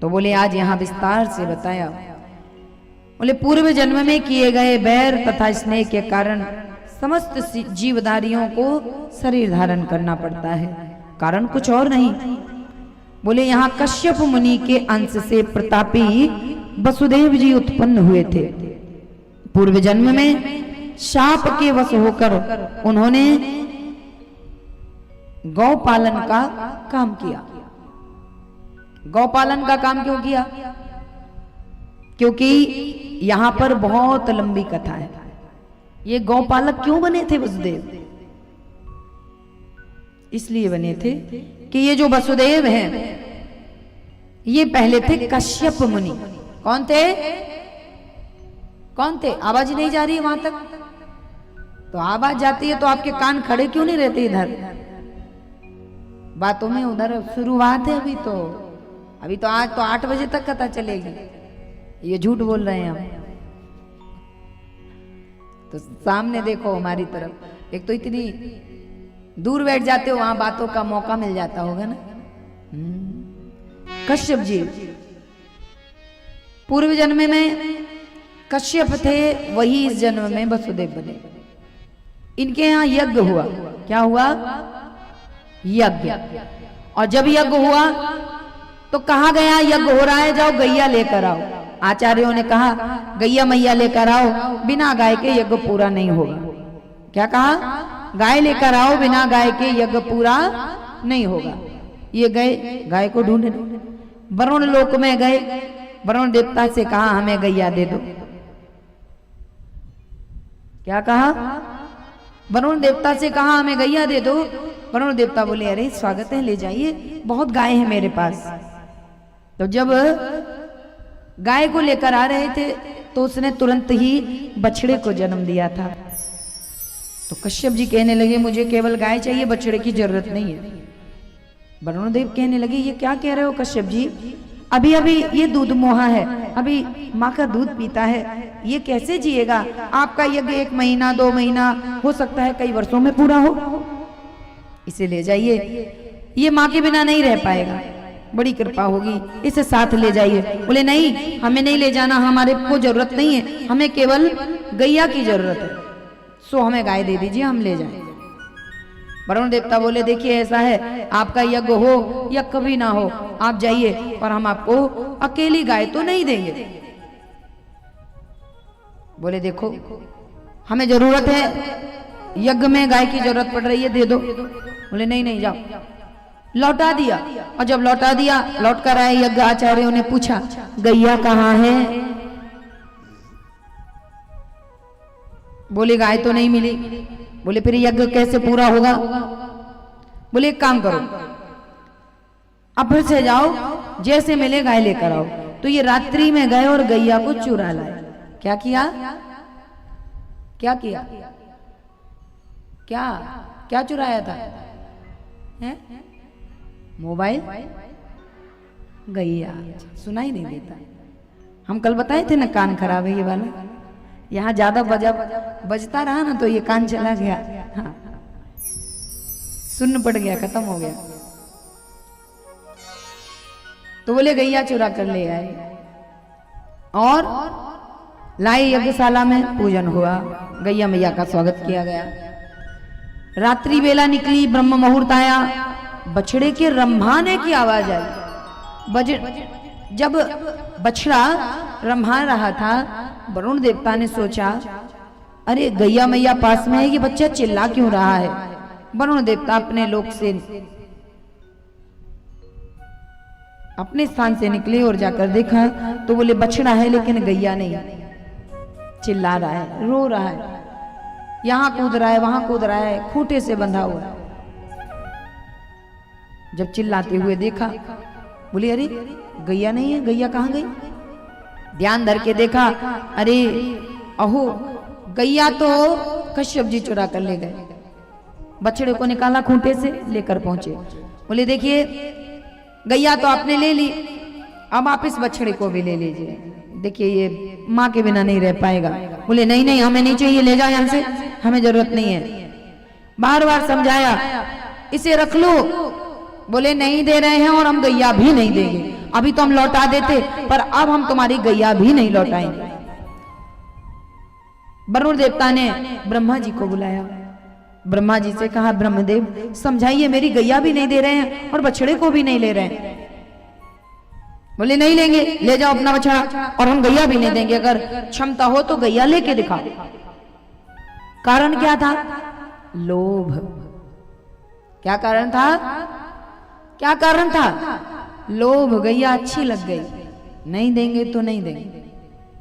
तो बोले आज यहाँ विस्तार से बताया। बोले पूर्व जन्म में किए गए बैर तथा स्नेह के कारण समस्त जीवधारियों को शरीर धारण करना पड़ता है, कारण कुछ और नहीं। बोले यहाँ कश्यप मुनि के अंश से प्रतापी वसुदेव जी उत्पन्न हुए थे। पूर्व जन्म में शाप के वश होकर उन्होंने गौ पालन का काम किया। गौ पालन का काम क्यों किया? क्योंकि यहां पर बहुत लंबी कथा है। ये गौपालक क्यों बने थे वसुदेव? इसलिए बने थे कि ये जो वसुदेव हैं ये पहले थे कश्यप मुनि। कौन थे? कौन थे? आवाज नहीं जा रही है वहां तक? तो आवाज जाती है तो आपके कान खड़े क्यों नहीं रहते इधर? बातों में उधर शुरुआत है। अभी तो आज तो 8 बजे तक कथा चलेगी। ये झूठ बोल रहे हैं हम। तो सामने देखो हमारी तरफ, एक तो इतनी दूर बैठ जाते हो, वहां बातों का मौका मिल जाता होगा ना। कश्यप जी पूर्व जन्म में कश्यप थे, वही इस जन्म में वसुदेव बने। इनके यहाँ यज्ञ हुआ। क्या हुआ? यज्ञ। और जब यज्ञ हुआ तो कहा गया यज्ञ हो रहा है, जाओ गैया लेकर आओ। आचार्यों ने कहा गैया मैया लेकर आओ, बिना गाय के यज्ञ पूरा नहीं होगा। क्या कहा? गाय लेकर आओ, बिना गाय के यज्ञ पूरा नहीं होगा। ये गए गाय को ढूंढने, वरुण लोक में गए, वरुण देवता से कहा हमें गैया दे दो। क्या कहा? वरुण देवता से कहा हमें गैया दे दो। वरुण देवता बोले अरे स्वागत है, ले जाइए, बहुत गाय है मेरे पास। तो जब गाय को लेकर आ रहे थे तो उसने तुरंत ही बछड़े को जन्म दिया था। तो कश्यप जी कहने लगे मुझे केवल गाय चाहिए, बछड़े की जरूरत नहीं है। वरुण देव कहने लगे ये क्या कह रहे हो कश्यप जी? अभी अभी ये दूध मोहा है, अभी माँ का दूध पीता है, ये कैसे जिएगा? आपका यज्ञ 1 महीना 2 महीना हो सकता है, कई वर्षों में पूरा हो। इसे ले जाइए, ये माँ के बिना नहीं रह पाएगा, बड़ी कृपा होगी, इसे साथ ले जाइए। बोले नहीं, हमें नहीं ले जाना, हमारे को जरूरत नहीं है, हमें केवल गैया की जरूरत है, सो हमें गाय दे दीजिए, हम ले जाएं। वरुण देवता बोले देखिए ऐसा है, आपका यज्ञ हो या कभी ना हो, आप जाइए, पर हम आपको अकेली गाय तो नहीं देंगे। बोले देखो हमें जरूरत है, यज्ञ में गाय की जरूरत पड़ रही है, दे दो। बोले नहीं नहीं जाओ। लौटा दिया, और जब लौटा दिया, लौट कर आए यज्ञ आचार्यों ने पूछा गैया कहाँ है? बोले गाय तो नहीं मिली। बोले फिर यज्ञ कैसे पूरा होगा? बोले एक काम करो, अब फिर से जाओ, जैसे मिले गाय लेकर आओ। तो ये रात्रि में गए और गैया को चुरा लाए। क्या किया? क्या किया? क्या क्या चुराया था? है? मोबाइल? गैया? सुनाई नहीं देता। हम कल बताए थे ना कान खराब है ये वाला, यहाँ ज्यादा बजता रहा ना तो ये कान चला गया। हाँ, सुन्न पड़ गया, खत्म हो गया। तो बोले गैया चुरा कर ले आए और लाए यज्ञशाला में, पूजन हुआ, गैया मैया का स्वागत किया गया। रात्रि बेला निकली, ब्रह्म मुहूर्त आया, बछड़े के रंभाने की आवाज आई। जब बछड़ा रंभा रहा था, वरुण देवता ने सोचा अरे गैया मैया पास में है, ये बच्चा चिल्ला क्यों रहा है? वरुण देवता अपने लोक से, अपने स्थान से निकले और जाकर देखा तो बोले बछड़ा है लेकिन गैया नहीं, चिल्ला रहा है, रो रहा है, यहां कूद रहा है, वहां कूद रहा है, खूंटे से बंधा हुआ है। जब चिल्लाते हुए देखा, बोले अरे गैया नहीं है, गैया कहाँ गई? ध्यान धर के देखा, अरे अहो गैया तो कश्यप जी चुरा कर ले गए। बछड़े को निकाला, खूंटे से लेकर पहुंचे। बोले देखिए गैया तो आपने ले ली, अब आप इस बछड़े को भी ले लीजिए, देखिए ये माँ के बिना नहीं रह पाएगा। बोले नहीं नहीं हमें नहीं चाहिए, ले जाओ यहाँ से, हमें जरूरत नहीं है। बार बार समझाया, इसे रख लो। बोले नहीं दे रहे हैं और हम गैया भी नहीं देंगे। अभी तो हम लौटा देते, पर अब हम तुम्हारी गैया भी नहीं लौटाएंगे। वरुण देवता ने ब्रह्मा जी को बुलाया, ब्रह्मा जी से कहा, ब्रह्मदेव समझाइए, मेरी गैया भी नहीं दे रहे हैं और बछड़े को भी नहीं ले रहे हैं। बोले नहीं लेंगे, ले जाओ अपना बछड़ा, और हम गैया भी नहीं देंगे। अगर क्षमता हो तो गैया लेके दिखाओ। कारण क्या था? लोभ। क्या कारण था? क्या कारण था? लोभ। गैया अच्छी लग गई, नहीं देंगे तो नहीं देंगे।